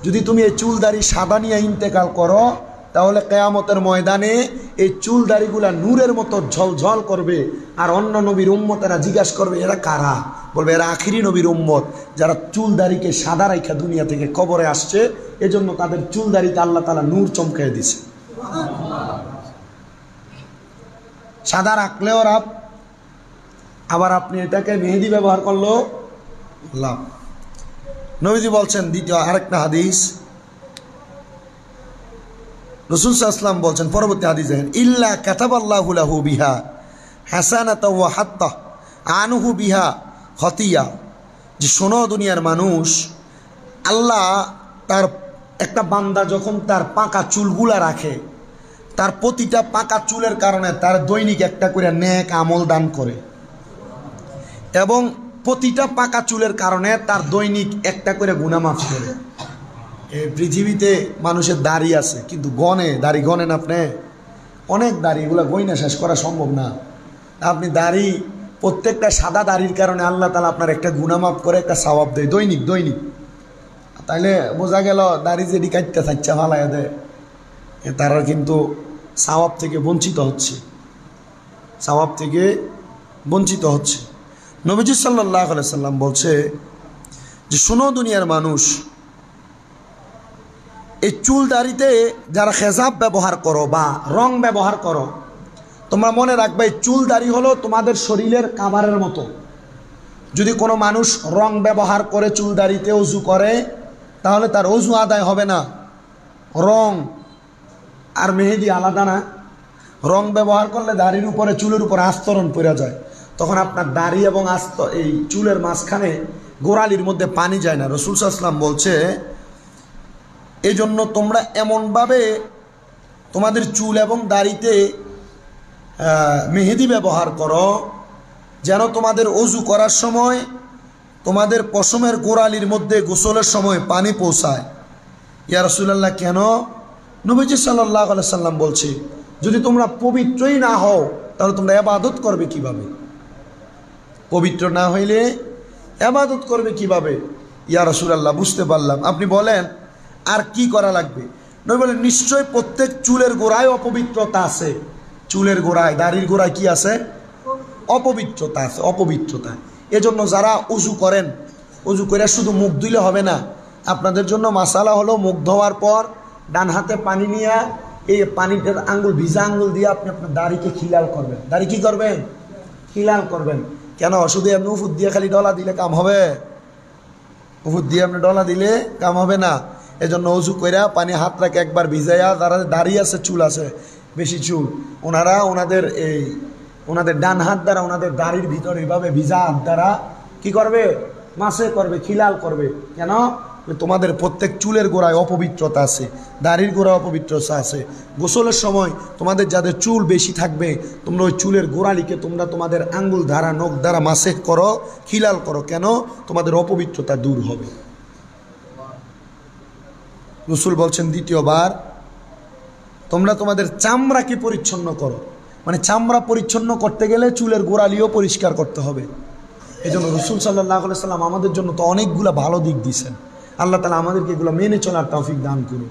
যদি তুমি এই চুল দাড়ি সাদা নিয়ে ইন্তেকাল করো, তাহলে কিয়ামতের ময়দানে এই চুল দাড়িগুলা নূরের মতো ঝলঝল করবে। আর অন্য নবীর উম্মতেরা জিজ্ঞাসা করবে এরা কারা? বলবে এরা আখিরি নবীর উম্মত, যারা চুল দাড়িকে সাদা রাইখা দুনিয়া থেকে কবরে আসছে, এজন্য তাদের চুল দাড়িতে আল্লাহ তাআলা নূর চমকায় দিছে। সাদা রাখলেও লাভ, আবার আপনি এটাকে মেহেদি ব্যবহার করলেও লাভ। নবীজি বলছেন দ্বিতীয় আরেকটা হাদিস, রাসূল সাল্লাল্লাহু আলাইহি ওয়াসাল্লাম বলছেন পরবর্তী হাদিস দেখেন, ইল্লা কাতাবাল্লাহু লাহু বিহা হাসানাতাও ওয়া হাত্তা আনহু বিহা খতিয়া। যে শোনো দুনিয়ার মানুষ, আল্লাহ তার একটা বান্দা যখন তার পাকা চুলগুলা রাখে, তার প্রতিটা পাকা চুলের কারণে তার দৈনিক একটা করে নেক আমল দান করে, এবং প্রতিটা পাকা চুলের কারণে তার দৈনিক একটা করে গুনাহ মাফ করে। এই পৃথিবীতে মানুষের দাড়ি আছে, কিন্তু দাড়ি গনেন আপনি? অনেক দাড়ি, এগুলো গইনা শেষ করা সম্ভব না। আপনি দাড়ি, প্রত্যেকটা সাদা দাড়ির কারণে আল্লাহ তাআলা আপনার একটা গুনাহ মাফ করে, একটা সওয়াব দেয় দৈনিক। তাইলে বোঝা গেল দাড়ি যেটি কাটতে থাকছে ভালাইয়া দেয়, তারা কিন্তু সওয়াব থেকে বঞ্চিত হচ্ছে। নবীজি সাল্লাল্লাহু আলাইহি সাল্লাম বলছে যে শোনো দুনিয়ার মানুষ, এই চুল দাড়িতে যারা খেজাব ব্যবহার করো বা রং ব্যবহার করো, তোমরা মনে রাখবে চুল দাড়ি হলো তোমাদের শরীরের কাভারের মতো। যদি কোনো মানুষ রং ব্যবহার করে চুল দাড়িতে ওযু করে, তাহলে তার ওযু আদায় হবে না। রং আর মেহেদি আলাদা না। রং ব্যবহার করলে দাড়ির উপরে, চুলের উপরে আস্তরণ পড়ে যায়, তখন আপনার দাড়ি এবং এই চুলের মাঝখানে গোড়ালির মধ্যে পানি যায় না। রাসূল সাল্লাল্লাহু আলাইহি ওয়াসাল্লাম বলছে এই জন্য তোমরা এমনভাবে তোমাদের চুল এবং দাড়িতে মেহেদি ব্যবহার করো যেন তোমাদের ওযু করার সময় তোমাদের পশমের গোড়ালির মধ্যে গোসলের সময় পানি পৌঁছায়। ইয়া রাসূলুল্লাহ, কেন? নবীজি সাল্লাল্লাহু আলাইহি সাল্লাম বলছে যদি তোমরা পবিত্রই না হও তাহলে তোমরা ইবাদত করবে কিভাবে? পবিত্র না হইলে ইবাদত করবে কিভাবে? ইয়া রাসূলুল্লাহ, বুঝতে পারলাম। আপনি বলেন আর কি করা লাগবে? নবী বলেন নিশ্চয় প্রত্যেক চুলের গোড়ায় অপবিত্রতা আছে। চুলের গোড়ায়, দাড়ির গোড়ায় কি আছে? অপবিত্রতা আছে, অপবিত্রতা। এজন্য যারা উযু করেন, উযু করে শুধু মুখ ধুইলে হবে না। আপনাদের জন্য মাসালা হলো মুখ ধোয়ার পর ডান হাতে পানি নিয়ে এই পানিটার আঙ্গুল, ভিজা আঙ্গুল দিয়ে আপনি আপনার দাড়িকে খিলাল করবেন। দাড়ি কি করবেন? খিলাল করবেন। কেন? শুধু এমনি উফুদ দিয়ে খালি ডলা দিলে কাম হবে? উফুদ দিয়ে আপনি ডলা দিলে কাম হবে না। এজন্য উযু কইরা পানি হাত রাখে একবার ভিজাইয়া, যারা দাড়ি আছে, চুল আছে বেশি চুল, ওনারা ওনাদের ডান হাত দ্বারা ওনাদের দাড়ির ভিতরে এভাবে ভিজা হাত দ্বারা কি করবে? মাসে করবে, খিলাল করবে। কেন? তোমাদের প্রত্যেক চুলের গোড়ায় অপবিত্রতা আছে, দাড়ির গোড়ায় অপবিত্রতা আছে। গোসলের সময় তোমাদের যাদের চুল বেশি থাকবে, তোমরা ওই চুলের গোড়ালিকে তোমরা তোমাদের আঙ্গুল দ্বারা, নখ দ্বারা মাসে করো, খিলাল করো। কেন? তোমাদের অপবিত্রতা দূর হবে। রাসূল বলছেন দ্বিতীয়বার, তোমরা তোমাদের চামড়াকে পরিচ্ছন্ন করো। মানে চামড়া পরিচ্ছন্ন করতে গেলে চুলের গোড়ালিও পরিষ্কার করতে হবে। এই জন্য রাসূল সাল্লাল্লাহু আলাইহি সাল্লাম আমাদের জন্য তো অনেকগুলো ভালো দিক দিয়েছেন। আল্লাহ তাআলা আমাদেরকে এগুলো মেনে চলার তৌফিক দান করুন।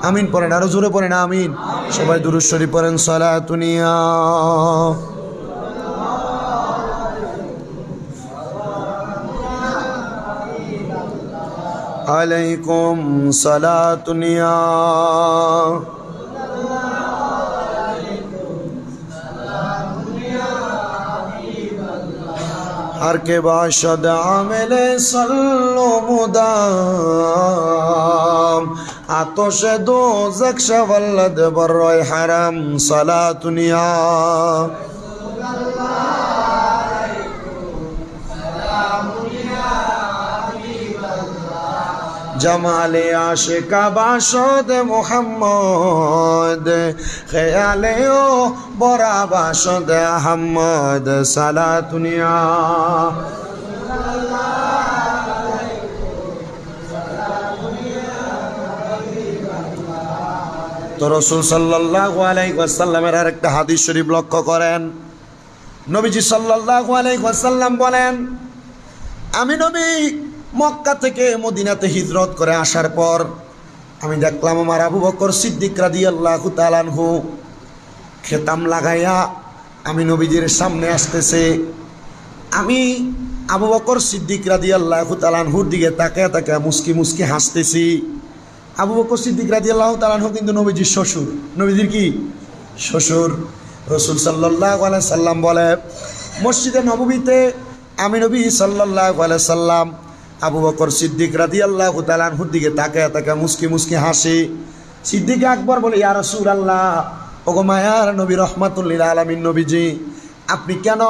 আমিন পড়েন, আরো জোরে পড়েন আমিন। সবাই দুরূদ শরীফ পড়েন। সালাতুনিয়া আলাইকুম সালাতুনিয়া हर के बाशद आमिले सल्लो मुदाम आतोश दो जक्श वल्लद बर्रोय हरम सलातुनिया जमाले आशिका बाशद मुहम्मद ख्याले ओ बरा बाशद अहमद सलातुनिया तो रसूल सल्लल्लाहु अलैहि वसल्लमेर आरेकटा हादिस शरीफ लक्ष्य करें। नबीजी सल्लल्लाहु अलैहि वसल्लम बोलेन, आमी नबी মক্কা থেকে মদিনাতে হিজরত করে আসার পর আমি দেখলাম আমার আবু বকর সিদ্দিক রাদিয়াল্লাহু তাআলা আনহু খেতাম লাগাইয়া আমি নবীজির সামনে আসতেছে। আমি আবু বকর সিদ্দিক রাদিয়াল্লাহু তাআলা আনহুর দিকে তাকায় তাকায় মুস্কি মুস্কি হাসতেছি। আবু বকর সিদ্দিক রাদিয়াল্লাহু তাআলা আনহু কিন্তু নবীজির শ্বশুর। নবীজির কি? শ্বশুর। রসুল সাল্লাল্লাহু আলাইহি সাল্লাম বলে, মসজিদে নববীতে আমি নবী সাল্লাল্লাহু আলাইহি সাল্লাম আবু বকর সিদ্দিক রাদিয়াল্লাহু তাআলা আনহুর দিকে তাকায় তাকায় মুস্কি মুস্কি হাসি। সিদ্দিক আকবর বলে, ইয়া রাসূলুল্লাহ, ওগো মায়ার নবী রহমাতুল লিল আলামিন নবীজি, আপনি কেন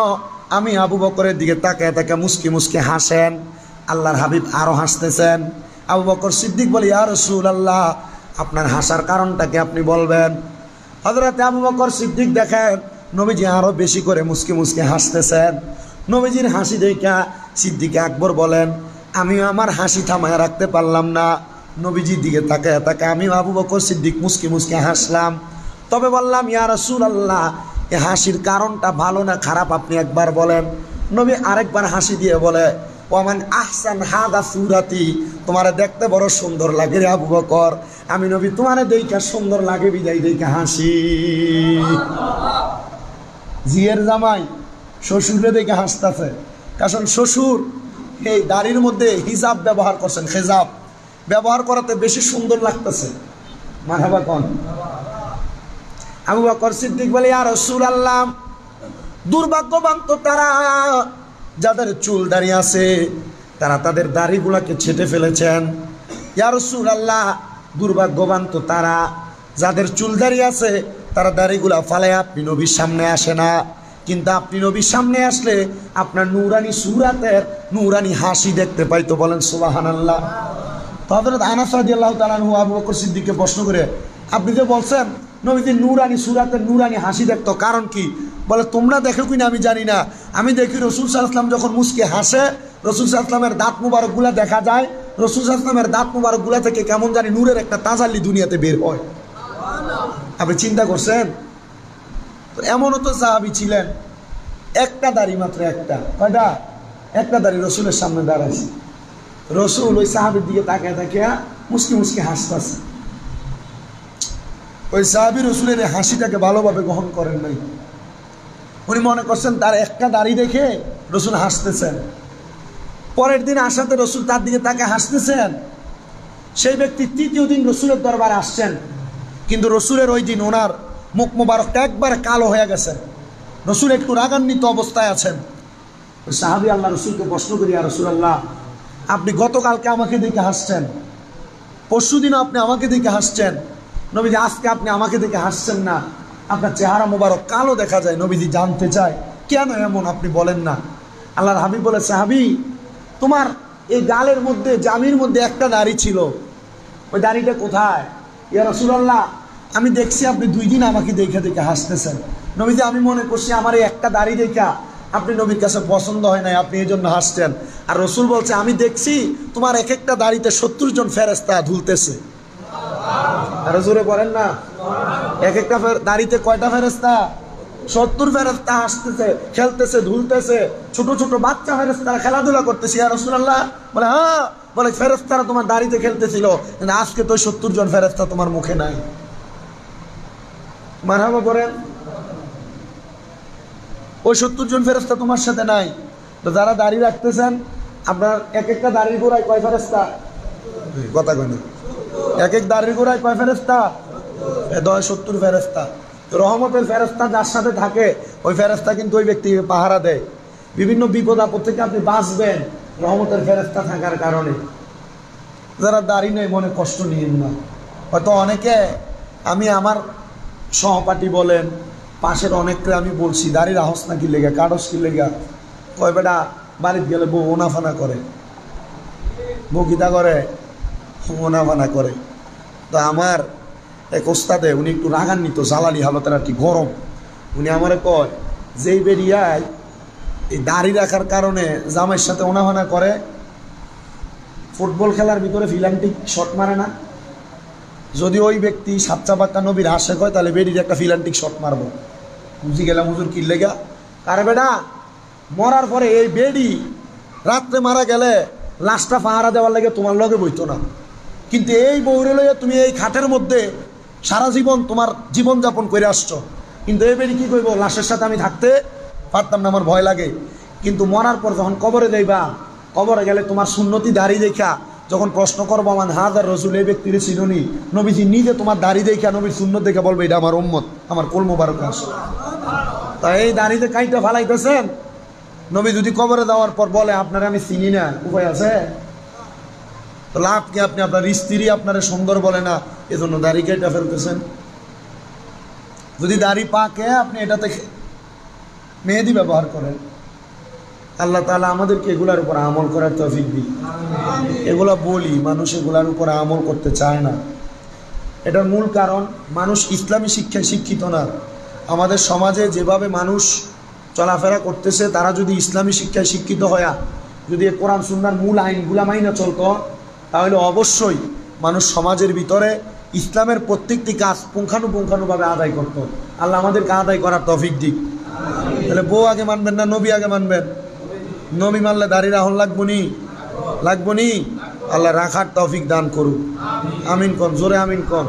আমি আবু বকরের দিকে তাকায় তাকায় মুস্কি মুস্কি হাসেন? আল্লাহর হাবিব আরো হাসতেছেন। আবু বকর সিদ্দিক বলে, ইয়া রাসূলুল্লাহ, আপনার হাসার কারণটা কি আপনি বলবেন? হযরত আবু বকর সিদ্দিক দেখেন নবীজি আরো বেশি করে মুস্কি মুস্কি হাসতেছেন। নবীজির হাসি দেখা সিদ্দিক আকবর বলেন, আমি আমার হাসি থামায় রাখতে পারলাম না। নবীজির দিকে তাকায় তাকায় আমি আবু বকর সিদ্দিক মুস্কি মুস্কি হাসলাম। তবে বললাম, ইয়া রাসূলুল্লাহ, এই হাসির কারণটা ভালো না খারাপ আপনি একবার বলেন। নবী আরেকবার হাসি দিয়ে বলে, ওমান আহসান হাদা সুরাতি, তোমারে দেখতে বড় সুন্দর লাগে রে আবু বকর। আমি নবী তোমারে দেখা সুন্দর লাগে বিদায় দেখা হাসি। জিয়ের জামাই শ্বশুরে দেখে হাসতেছে, কারণ শ্বশুর এই দাড়ির মধ্যে হিজাব ব্যবহার করছেন, হেজাব ব্যবহার করাতে বেশি সুন্দর লাগতেছে। মারহাবা কোন? আবু বকর সিদ্দিক বলে, ইয়া রাসূলুল্লাহ, দুর্ভাগ্যবান তো তারা যাদের চুল দাড়ি আছে, তারা তাদের দাড়িগুলাকে ছেটে ফেলেছেন। ইয়া রাসূলুল্লাহ, দুর্ভাগ্যবান তো তারা যাদের চুল দাড়ি আছে, তারা দাড়িগুলা ফালায় আপনি নবীর সামনে আসে না। কিন্তু আপনি নবীর সামনে আসলে আপনার নূরানি সুরাতের নূরানি হাসি দেখতে পাইতো। বলেন সুবহানাল্লাহ। হযরত আনাস রাদিয়াল্লাহু তাআলা আনহু আবু বকর সিদ্দিককে প্রশ্ন করে, আপনি যে বলছেন নবীজি নূরানি সুরাতের নূরানি হাসি দেখতো, কারণ কি? বলে, তোমরা দেখো কিনা আমি জানি না, আমি দেখি রসুল সাল্লাল্লাহু আলাইহি ওয়াসাল্লাম যখন মুস্কি হাসে, রসুল সাল্লাল্লাহু আলাইহি ওয়াসাল্লামের দাঁত মুবারকগুলা দেখা যায়, রসুল সাল্লাল্লাহু আলাইহি ওয়াসাল্লামের দাঁত মুবারকগুলা থেকে কেমন জানি নূরের একটা তাজাল্লি দুনিয়াতে বের হয়। আপনি চিন্তা করছেন? তো এমনও তো সাহাবী ছিলেন, একটা দাড়ি মাত্র, একটা, কয়টা? একটা দাড়ি রসুলের সামনে দাঁড়াইছে, রসুল ওই সাহাবীর দিকে তাকিয়ে তাকিয়ে মুস্কি মুস্কি হাসতেছে। ওই সাহাবী রসুলের হাসিটাকে ভালোভাবে গ্রহণ করেন নাই। উনি মনে করছেন তার একটা দাড়ি দেখে রসুল হাসতেছেন। পরের দিন আসাতে রসুল তার দিকে তাকে হাসতেছেন। সেই ব্যক্তি তৃতীয় দিন রসুলের দরবারে আসছেন, কিন্তু রসুলের ওই দিন ওনার মুখ মোবারকটা একবারে কালো হয়ে গেছে। রসুল একটু রাগান্বিত অবস্থায় আছেন। সাহাবী আল্লাহ রসুলকে প্রশ্ন করি, ইয়া রাসূলুল্লাহ, আপনি গতকালকে আমাকে দেখে হাসছেন, পরশুদিনও আপনি আমাকে দেখে হাসছেন, নবীজি আজকে আপনি আমাকে দেখে হাসছেন না, আপনার চেহারা মোবারক কালো দেখা যায়। নবীজি জানতে চায় কেন এমন, আপনি বলেন না। আল্লাহর হাবিব বলে, সাহাবী, তোমার এই গালের মধ্যে জামির মধ্যে একটা দাড়ি ছিল, ওই দাড়িটা কোথায়? ইয়া রাসূলুল্লাহ, আমি দেখছি আপনি 2 দিন আমাকে দেখে দেখে হাসতেছেন। নবীজি, আমি মনে করছি আমার এই একটা দাড়ি দেখা আপনি নবীর কাছে পছন্দ হয় নাই, আপনি এই জন্য হাসছেন। আর রসুল বলছে, আমি দেখছি তোমার এক একটা দাড়িতে 70 জন ফেরেশতা ঝুলতেছে। আর জোরে বলেন না, এক একটা দাড়িতে কয়টা ফেরেশতা? 70 ফেরেশতা হাসতেছে, খেলতেছে, ঝুলতেছে। ছোট ছোট বাচ্চা ফেরেশতারা খেলাধুলা করতেছে। ইয়া রাসূলুল্লাহ, বলে, হ্যাঁ। বলে, ফেরেশতারা তোমার দাড়িতে খেলতেছিল, কিন্তু আজকে তো 70 জন ফেরেশতা তোমার মুখে নাই। মারহাবা বলেন। ওই 70 জন ফেরেশতা তোমার সাথে নাই। তো যারা দাড়ি রাখতেছেন, আপনার এক একটা দাড়ির গোড়ায় কয় ফেরেশতা? কথা কয় না। এক এক দাড়ির গোড়ায় কয় ফেরেশতা? 70 ফেরেশতা। রহমতের ফেরেশতা যার সাথে থাকে, ওই ফেরেশতা কিন্তু ওই ব্যক্তিকে পাহারা দেয়। বিভিন্ন বিপদ আপদ থেকে আপনি বাঁচবেন রহমতের ফেরেশতা থাকার কারণে। যারা দাড়ি নেই মনে কষ্ট নিয়েন না। হয়তো অনেকে, আমি আমার সহপাঠী বলেন, পাশের অনেককে আমি বলছি, দাড়ির আহস না কি লেগা, কাটস কি লেগা? কয় বেটা, বাড়িতে গেলে বউ ওনাফানা করে, বউ গীতা করে, ওনাফানা করে। তো আমার এক ওস্তাদে, উনি একটু রাগান্বিত, জ্বালালি হালতের আর কি, গরম। উনি আমারে কয়, যেই বেরিয়ায় এই দাড়ি রাখার কারণে জামাইয়ের সাথে ওনাফানা করে, ফুটবল খেলার ভিতরে ফিলান্টিক শট মারে না? যদি ওই ব্যক্তি সাচ্চা বাক্কা নবীর আশেক হয়, তাহলে বেরির একটা ফিলান্টিক শট মারবো। বুঝি গেলাম হুজুর কি লেগা? আরে বেটা, মরার পরে এই বেডি রাত্রে মারা গেলে লাশটা পাহারা দেওয়ার লাগে তোমার লগে বইতো না, কিন্তু এই বউরে লইয়া তুমি এই খাটের মধ্যে সারা জীবন তোমার জীবনযাপন করে আসছো, কিন্তু এই বেডি কি করবো? লাশের সাথে আমি থাকতে পারতাম না, আমার ভয় লাগে। কিন্তু মরার পর যখন কবরে দেইবা, কবরে গেলে তোমার সুন্নতি দাড়ি দেখা যখন প্রশ্ন করবো, আমার হাজার রসুল এই ব্যক্তির চিনুনি, নবীজি নিজে তোমার দাড়ি দেখা নবীর সুন্নত দেখে বলবে, এটা আমার উম্মত, আমার কুল মুবারক আসে। তাই এই দাড়িতে কাইটা ফালাইতেছেন, নবী যদি কবরে দেওয়ার পর বলে আপনারা আমি চিনি না, উপায় আছে? তো লাভ কি? আপনি আপনার স্ত্রী আপনারা সুন্দর বলে না, এজন্য দাড়ি কেটে ফেলতেছেন। যদি দাড়ি পাকে আপনি এটাতে মেহেদি ব্যবহার করেন। আল্লাহ তাআলা আমাদেরকে এগুলার উপর আমল করার তৌফিক দিন। এগুলা বলি, মানুষ এগুলার উপর আমল করতে চায় না। এটার মূল কারণ মানুষ ইসলামী শিক্ষায় শিক্ষিত না। আমাদের সমাজে যেভাবে মানুষ চলাফেরা করতেছে, তারা যদি ইসলামী শিক্ষায় শিক্ষিত হয়া যদি কোরআন সুন্নাহর মূল আইনগুলা মাইনা চলতো, তাহলে অবশ্যই মানুষ সমাজের ভিতরে ইসলামের প্রত্যেকটি কাজ পুঙ্খানুপুঙ্খানুভাবে আদায় করত। আল্লাহ আমাদেরকে আদায় করার তৌফিক দিক। তাহলে বউ আগে মানবেন না নবী আগে মানবেন? নবী মানলে দাঁড়িয়ে রাহন লাগবো নি? আল্লাহ রাখার তৌফিক দান করুক। আমিন কোন, জোরে আমিন কোন,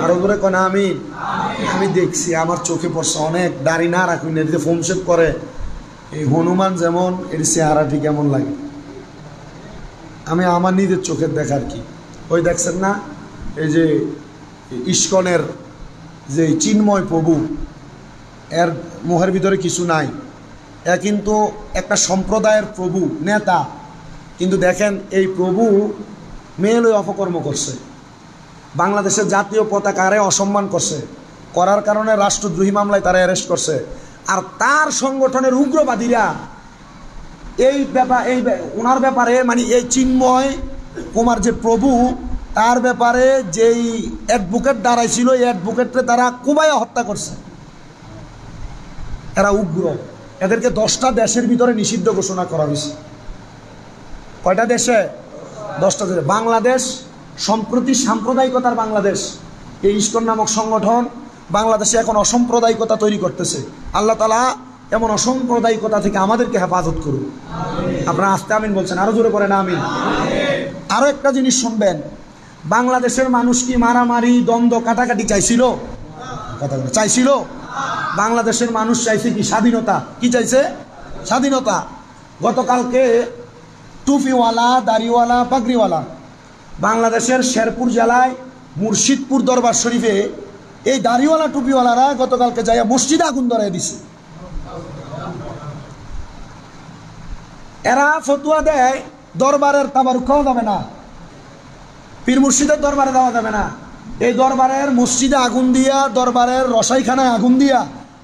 আরো জোরে কোন আমিন। আমি দেখছি, আমার চোখে পড়ছে অনেক দাড়ি না রাখুন, এটিতে ফোমশেপ করে এই হনুমান যেমন, এর চেহারাটি কেমন লাগে আমি আমার নিজের চোখের দেখার কি। ওই দেখছেন না এই যে ইস্কনের যে চিন্ময় প্রভু, এর মুখের ভিতরে কিছু নাই, এ কিন্তু একটা সম্প্রদায়ের প্রভু নেতা, কিন্তু দেখেন এই প্রভু মেয়ে লই অপকর্ম করছে, বাংলাদেশের জাতীয় পতাকারে অসম্মান করছে, করার কারণে রাষ্ট্রদ্রোহী মামলায় তারা অ্যারেস্ট করছে। আর তার সংগঠনের উগ্রবাদীরা ওনার ব্যাপারে, মানে এই চিন্ময় কুমার যে প্রভু, তার ব্যাপারে যেই অ্যাডভোকেট দাঁড়াইছিল, এই অ্যাডভোকেটকে তারা কুবাইয়া হত্যা করছে। এরা উগ্র। এদেরকে 10টা দেশের ভিতরে নিষিদ্ধ ঘোষণা করা হয়েছে। কয়টা দেশে? 10টা দেশে। বাংলাদেশ সম্প্রতি সাম্প্রদায়িকতার বাংলাদেশ, এই ইস্কন নামক সংগঠন বাংলাদেশে এখন অসাম্প্রদায়িকতা তৈরি করতেছে। আল্লাহ তাআলা এমন অসাম্প্রদায়িকতা থেকে আমাদেরকে হেফাজত করুন। আপনারা আস্তে আমিন বলছেন, আরো জোরে করেন আমিন। আরো একটা জিনিস শুনবেন, বাংলাদেশের মানুষ কি মারামারি, দ্বন্দ্ব, কাটাকাটি চাইছিল? কথা বলে চাইছিল? বাংলাদেশের মানুষ চাইছে কি? স্বাধীনতা। কি চাইছে? স্বাধীনতা। গতকালকে টুপিওয়ালা, দাড়িওয়ালা, পাগড়িওয়ালা বাংলাদেশের শেরপুর জেলায় মুর্শিদপুর দরবার শরীফে এই দাড়িওয়ালা টুপিওয়ালারা গতকালকে যাইয়া মসজিদে আগুন ধরাই দিছে। এরা ফতুয়া দেয় দরবারের তাবারুক খাওয়া যাবে না, পীর মুর্শিদের দরবারে দেওয়া যাবে না। এই দরবারের মসজিদে আগুন দিয়া, দরবারের রসাইখানায় আগুন দিয়া,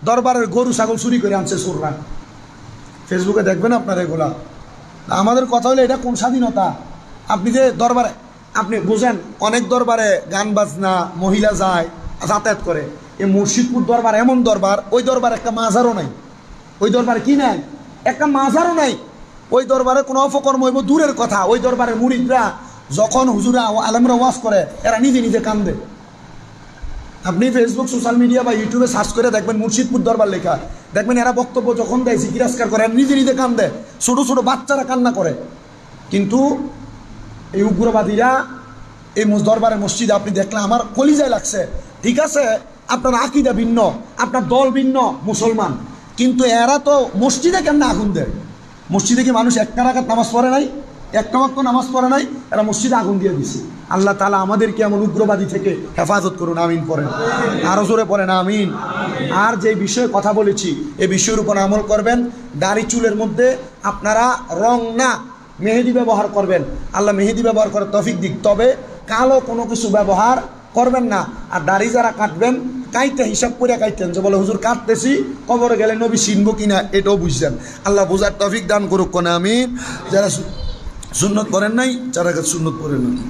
দরবারের গরু ছাগল চুরি করে আনছে চোররা। ফেসবুকে দেখবেন আপনার এগুলা। আমাদের কথা হলো এটা কোন স্বাধীনতা? আপনি যে দরবারে, আপনি বুঝেন অনেক দরবারে গান বাজনা, মহিলা যায়, যাতায়াত করে। এই মুর্শিদপুর দরবার এমন দরবার, ওই দরবার একটা মাজারও নাই। ওই দরবারে কি নাই? একটা মাজারও নাই। ওই দরবারে কোনো অপকর্ম হইব দূরের কথা, ওই দরবারের মুরিদরা যখন হুজুরা আলেমরা ওয়াজ করে, এরা নিজে নিজে কান্দে। আপনি ফেসবুক, সোশ্যাল মিডিয়া বা ইউটিউবে সার্চ করে দেখবেন মুর্শিদপুর দরবার লেখা, দেখবেন এরা বক্তব্য যখন দেয়, জিকিরাজকার করে, নিজে নিজে কান্দে, ছোটো ছোটো বাচ্চারা কান্না করে। কিন্তু এই উগ্রবাদীরা এই দরবারের মসজিদে আপনি দেখলে আমার কলিজায় লাগছে। ঠিক আছে, আপনার আকীদা ভিন্ন, আপনার দল ভিন্ন, মুসলমান, কিন্তু এরা তো মসজিদে কেমন আগুন দেয়? মসজিদে কি মানুষ একটা রাকাত নামাজ পড়ে নাই? একটা ওয়াক্ত নামাজ পড়ে নাই, এরা মসজিদে আগুন দিয়ে দিছে। আল্লাহ তাআলা আমাদেরকে এমন উগ্রবাদী থেকে হেফাজত করুন। আমিন পড়েন, আরো জোরে পড়েন আমিন। আর যে বিষয়ে কথা বলেছি, এই বিষয়ের উপর আমল করবেন। দাড়ি চুলের মধ্যে আপনারা রং না, মেহেদি ব্যবহার করবেন। আল্লাহ মেহেদি ব্যবহার করার তৌফিক দিক, তবে কালো কোনো কিছু ব্যবহার করবেন না। আর দাড়ি যারা কাটবেন, কাইতে হিসাব করে কাইতেন, যে বলে হুজুর কাটতেছি, কবরে গেলে নবী চিনবো কিনা এটাও বুঝছেন। আল্লাহ বোঝার তৌফিক দান করুক কোন আমিন। যারা সুন্নত করেন নাই, যারা সুন্নত করেন না।